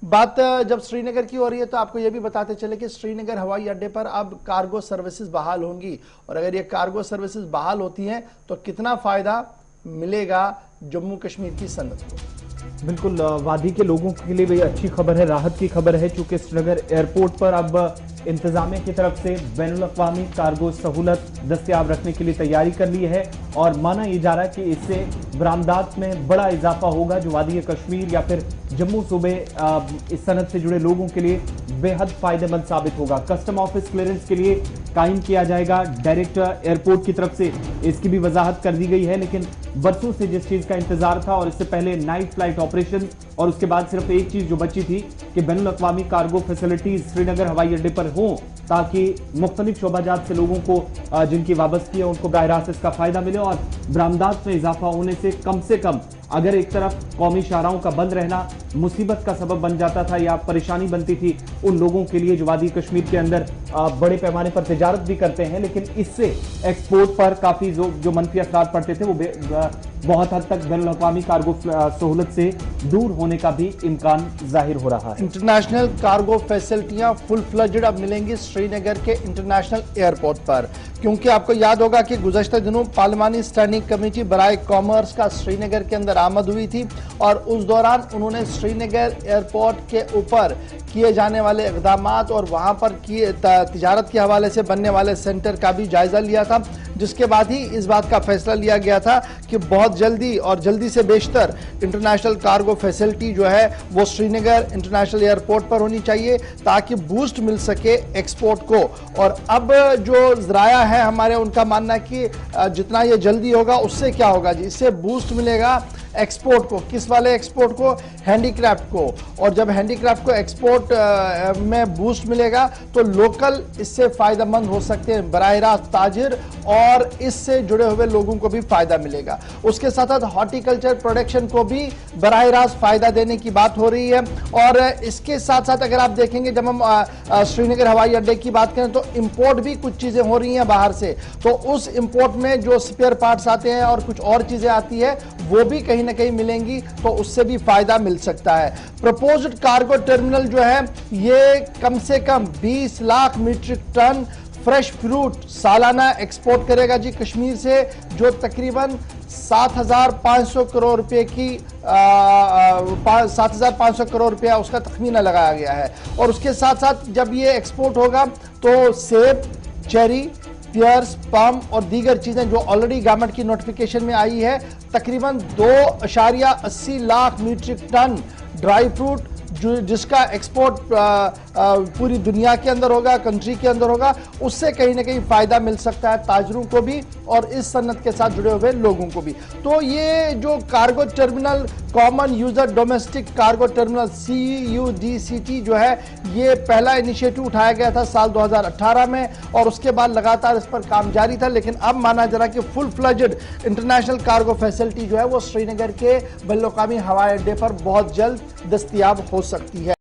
بات جب سری نگر کی ہو رہی ہے تو آپ کو یہ بھی بتاتے چلے کہ سری نگر ہوائی اڈے پر اب کارگو سروسز بحال ہوں گی، اور اگر یہ کارگو سروسز بحال ہوتی ہیں تو کتنا فائدہ ملے گا جموں کشمیر کی صنعت کو۔ بالکل وادی کے لوگوں کے لیے بھی اچھی خبر ہے، راحت کی خبر ہے، چونکہ سری نگر ایئرپورٹ پر اب انتظامیہ کی طرف سے بین الاقوامی کارگو سہولت دستیاب رکھنے کے لیے تیاری کر لی ہے، اور مانا یہ جا رہا ہے کہ اس سے برآمدات میں بڑا اضافہ ہوگا جو وادی کشمیر یا پھر جموں صوبے اس صنعت سے جڑے لوگوں کے لیے بے حد فائدہ مند ثابت ہوگا۔ کسٹم آفس کلیئرنس کے لیے قائم کیا جائے گا ڈائریکٹ ایئرپورٹ کی طرف سے، اس کی بھی وضاحت کر دی گئی ہے، لیکن برسوں سے جس چیز کا انتظار تھا، اور اس سے پہلے نائٹ فلائٹ آپریشن، اور اس کے بعد صرف ایک چیز جو بچی تھی کہ بین الاقوامی کارگو فیسلٹیز سری نگر ہوائی اڈے پر ہوں تاکہ مختلف شعبہ جات سے لوگوں کو جن کی وابستگی ہے ان کو براہ راست اس کا فائدہ ملے، اور برآمدات میں اضافہ ہونے سے کم اگر ایک طرف قومی شاہراہوں کا بند رہنا مصیبت کا سبب بن جاتا تھا یا پریشانی بنتی تھی ان لوگوں کے لیے جو وادی کشمیر کے اندر بڑے پیمانے پر تجارت بھی کرتے ہیں، لیکن اس سے ایکسپورٹ پر کافی جو منفی اثرات پڑتے تھے وہ بہت حد تک بین الاقوامی کارگو سہولت سے دور ہونے کا بھی امکان ظاہر ہو رہا ہے۔ انٹرنیشنل کارگو فیسلٹیاں فل فلجڈ اب ملیں گی سری نگر کے انٹرنیشنل ایئرپورٹ پر، کیونکہ آپ کو یاد ہوگا کہ گزشتہ دنوں پارلیمانی اسٹینڈنگ کمیٹی برائے کامرس کا سری نگر کے اندر آمد ہوئی تھی، اور اس دوران انہوں نے سری نگر ایئرپورٹ کے اوپر کیے جانے والے اقدامات اور وہاں پر تجارت کے حوالے سے بننے والے سینٹر کا بھی جائزہ لیا تھا، جس کے بعد ہی اس بات کا فیصلہ لیا گیا تھا کہ بہت جلدی اور جلدی سے بیشتر انٹرنیشنل کارگو فیسلٹی جو ہے وہ سری نگر انٹرنیشنل ایئرپورٹ پر ہونی چاہیے تاکہ بوسٹ مل سکے ایکسپورٹ کو۔ اور اب جو ذرائع ہے ہمارے ان کا ماننا ہے کہ جتنا یہ جلدی ہوگا اس سے کیا ہوگا جی، اس سے بوسٹ ملے گا ایکسپورٹ کو۔ کس والے ایکسپورٹ کو؟ ہینڈی کرافٹ کو، اور جب ہینڈی کرافٹ کو ایکسپورٹ میں بوسٹ ملے گا تو لوکل اس سے فائدہ مند ہو سکتے ہیں، براہ راست تاجر اور اس سے جڑے ہوئے لوگوں کو بھی فائدہ ملے گا۔ اس کے ساتھ ساتھ ہارٹیکلچر پروڈکشن کو بھی براہ راست فائدہ دینے کی بات ہو رہی ہے، اور اس کے ساتھ ساتھ اگر آپ دیکھیں گے جب ہم سری نگر ہوائی اڈے کی بات کریں تو امپورٹ بھی کچھ چیزیں ہو رہی ہیں باہر سے، تو اس امپورٹ میں جو سپیئر پارٹس آتے ہیں اور کچھ اور چیزیں آتی ہے وہ بھی کہیں نہ کہیں ملیں گی، تو اس سے بھی فائدہ مل سکتا ہے۔ پروپوزڈ کارگو ٹرمینل جو ہے یہ کم سے کم 20 lakh metric ton fresh fruit سالانہ ایکسپورٹ کرے گا جی کشمیر سے، جو تقریباً 7,500 کروڑ روپے کی 7,500 کروڑ روپیہ اس کا تخمینہ لگایا گیا ہے۔ اور اس کے ساتھ ساتھ جب یہ ایکسپورٹ ہوگا تو سیب، چیری، پیئرز، پام اور دیگر چیزیں جو آلریڈی گورنمنٹ کی نوٹیفیکیشن میں آئی ہے، تقریباً 2.80 lakh metric ton dry fruit جس کا ایکسپورٹ پوری دنیا کے اندر ہوگا، کنٹری کے اندر ہوگا، اس سے کہیں نہ کہیں فائدہ مل سکتا ہے تاجروں کو بھی اور اس صنعت کے ساتھ جڑے ہوئے لوگوں کو بھی۔ تو یہ جو cargo terminal common user domestic cargo terminal CUDCT جو ہے یہ پہلا انیشیٹو اٹھایا گیا تھا سال 2018 میں، اور اس کے بعد لگاتار اس پر کام جاری تھا، لیکن اب مانا جا رہا کہ فل فلجڈ انٹرنیشنل کارگو فیسلٹی جو ہے وہ سری نگر کے بین الاقوامی ہوائی اڈے پر بہت جلد دستیاب ہو سکتی ہے۔